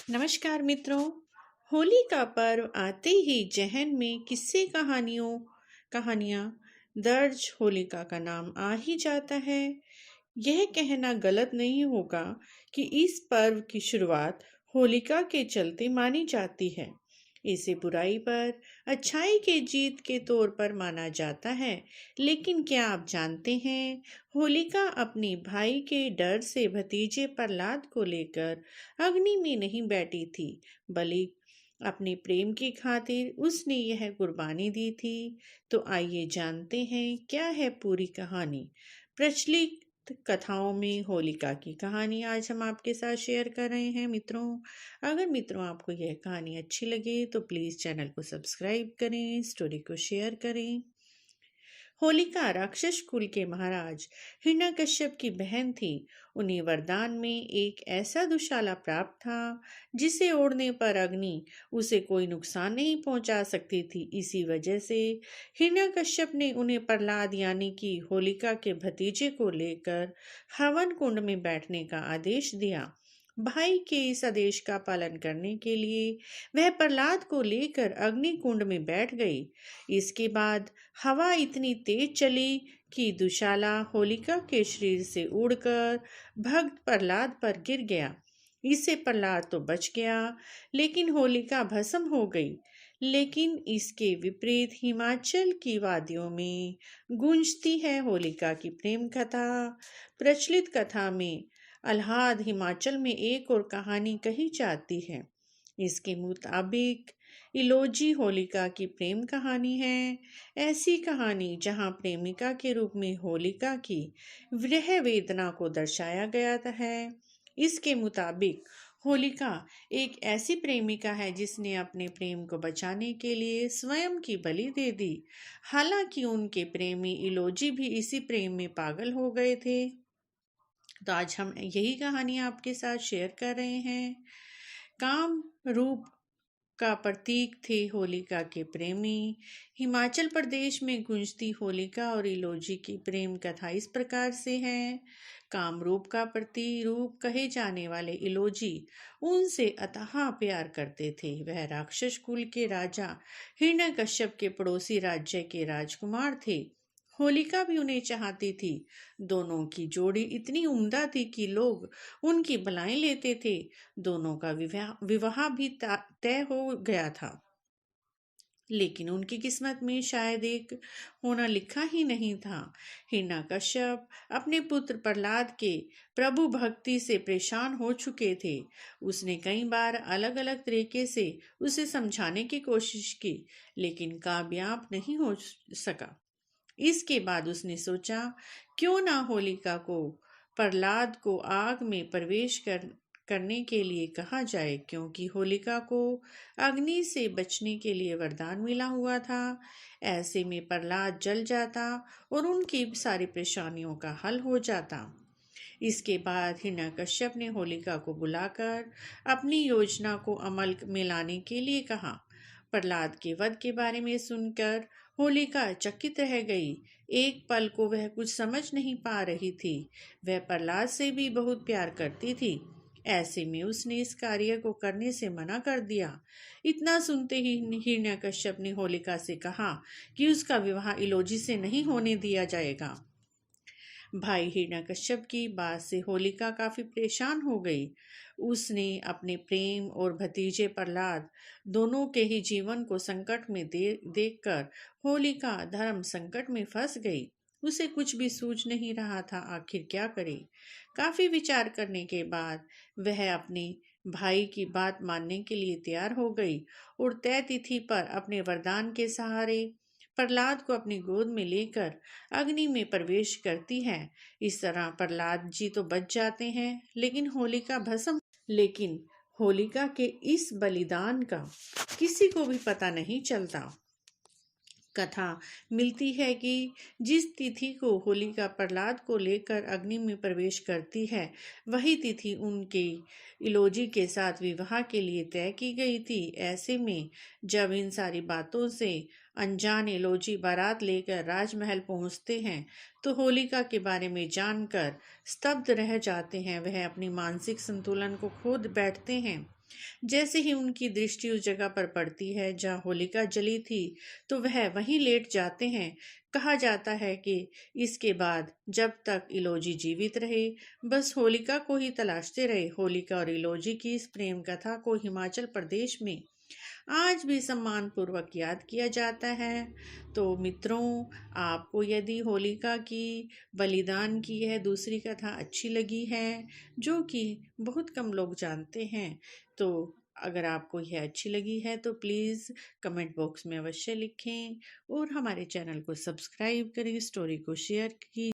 नमस्कार मित्रों। होली का पर्व आते ही जहन में किस्से कहानियां दर्ज होलिका का नाम आ ही जाता है। यह कहना गलत नहीं होगा कि इस पर्व की शुरुआत होलिका के चलते मानी जाती है। इसे बुराई पर अच्छाई के जीत के तौर पर माना जाता है। लेकिन क्या आप जानते हैं, होलिका अपने भाई के डर से भतीजे प्रहलाद को लेकर अग्नि में नहीं बैठी थी, बल्कि अपने प्रेम की खातिर उसने यह कुर्बानी दी थी। तो आइए जानते हैं क्या है पूरी कहानी। प्रचलित कथाओं में होलिका की कहानी आज हम आपके साथ शेयर कर रहे हैं मित्रों। अगर मित्रों आपको यह कहानी अच्छी लगे तो प्लीज़ चैनल को सब्सक्राइब करें, स्टोरी को शेयर करें। होलिका राक्षस कुल के महाराज हिरण्यकश्यप की बहन थी। उन्हें वरदान में एक ऐसा दुशाला प्राप्त था जिसे ओढ़ने पर अग्नि उसे कोई नुकसान नहीं पहुंचा सकती थी। इसी वजह से हिरण्यकश्यप ने उन्हें प्रहलाद यानी कि होलिका के भतीजे को लेकर हवन कुंड में बैठने का आदेश दिया। भाई के इस आदेश का पालन करने के लिए वह प्रहलाद को लेकर अग्नि कुंड में बैठ गई। इसके बाद हवा इतनी तेज चली कि दुशाला होलिका के शरीर से उड़कर भक्त प्रहलाद पर गिर गया। इससे प्रहलाद तो बच गया, लेकिन होलिका भस्म हो गई। लेकिन इसके विपरीत हिमाचल की वादियों में गूंजती है होलिका की प्रेम कथा। प्रचलित कथा में अल्हाद हिमाचल में एक और कहानी कही जाती है। इसके मुताबिक इलोजी होलिका की प्रेम कहानी है। ऐसी कहानी जहां प्रेमिका के रूप में होलिका की विरह वेदना को दर्शाया गया है। इसके मुताबिक होलिका एक ऐसी प्रेमिका है जिसने अपने प्रेम को बचाने के लिए स्वयं की बलि दे दी। हालांकि उनके प्रेमी इलोजी भी इसी प्रेम में पागल हो गए थे। तो आज हम यही कहानी आपके साथ शेयर कर रहे हैं। काम रूप का प्रतीक थे होलिका के प्रेमी। हिमाचल प्रदेश में गूंजती होलिका और इलोजी की प्रेम कथा इस प्रकार से है। कामरूप का प्रतिरूप कहे जाने वाले इलोजी उनसे अथाह प्यार करते थे। वह राक्षस कुल के राजा हिरण्यकश्यप के पड़ोसी राज्य के राजकुमार थे। होलिका भी उन्हें चाहती थी। दोनों की जोड़ी इतनी उम्दा थी कि लोग उनकी बलाएं लेते थे। दोनों का विवाह भी तय हो गया था, लेकिन उनकी किस्मत में शायद एक होना लिखा ही नहीं था। हिरण्यकश्यप अपने पुत्र प्रहलाद के प्रभु भक्ति से परेशान हो चुके थे। उसने कई बार अलग अलग तरीके से उसे समझाने की कोशिश की, लेकिन कामयाब नहीं हो सका। इसके बाद उसने सोचा, क्यों ना होलिका को प्रहलाद को आग में प्रवेश करने के लिए कहा जाए, क्योंकि होलिका को अग्नि से बचने के लिए वरदान मिला हुआ था। ऐसे में प्रहलाद जल जाता और उनकी सारी परेशानियों का हल हो जाता। इसके बाद हिरण्यकश्यप ने होलिका को बुलाकर अपनी योजना को अमल में लाने के लिए कहा। प्रहलाद के वध के बारे में सुनकर होलिका चकित रह गई। एक पल को वह कुछ समझ नहीं पा रही थी। वह प्रहलाद से भी बहुत प्यार करती थी। ऐसे में उसने इस कार्य को करने से मना कर दिया। इतना सुनते ही हिरण्यकश्यप ने होलिका से कहा कि उसका विवाह इलोजी से नहीं होने दिया जाएगा। भाई हिरण्यकश्यप की बात से होलिका काफी परेशान हो गई। उसने अपने प्रेम और भतीजे प्रहलाद दोनों के ही जीवन को संकट में देखकर होलिका धर्म संकट में फंस गई। उसे कुछ भी सूझ नहीं रहा था, आखिर क्या करे। काफी विचार करने के बाद वह अपने भाई की बात मानने के लिए तैयार हो गई और तय तिथि पर अपने वरदान के सहारे प्रहलाद को अपनी गोद में लेकर अग्नि में प्रवेश करती है। इस तरह प्रहलाद जी तो बच जाते हैं, लेकिन होलिका के इस बलिदान का किसी को भी पता नहीं चलता। कथा मिलती है कि जिस तिथि को होलिका प्रहलाद को लेकर अग्नि में प्रवेश करती है, वही तिथि उनके इलोजी के साथ विवाह के लिए तय की गई थी। ऐसे में जब इन सारी बातों से अनजान इलोजी बारात लेकर राजमहल पहुंचते हैं तो होलिका के बारे में जानकर स्तब्ध रह जाते हैं। वह अपनी मानसिक संतुलन को खो बैठते हैं। जैसे ही उनकी दृष्टि उस जगह पर पड़ती है जहाँ होलिका जली थी, तो वह वहीं लेट जाते हैं। कहा जाता है कि इसके बाद जब तक इलोजी जीवित रहे, बस होलिका को ही तलाशते रहे। होलिका और इलोजी की इस प्रेम कथा को हिमाचल प्रदेश में आज भी सम्मानपूर्वक याद किया जाता है। तो मित्रों, आपको यदि होलिका की बलिदान की यह दूसरी कथा अच्छी लगी है, जो कि बहुत कम लोग जानते हैं, तो अगर आपको यह अच्छी लगी है तो प्लीज़ कमेंट बॉक्स में अवश्य लिखें और हमारे चैनल को सब्सक्राइब करें, स्टोरी को शेयर की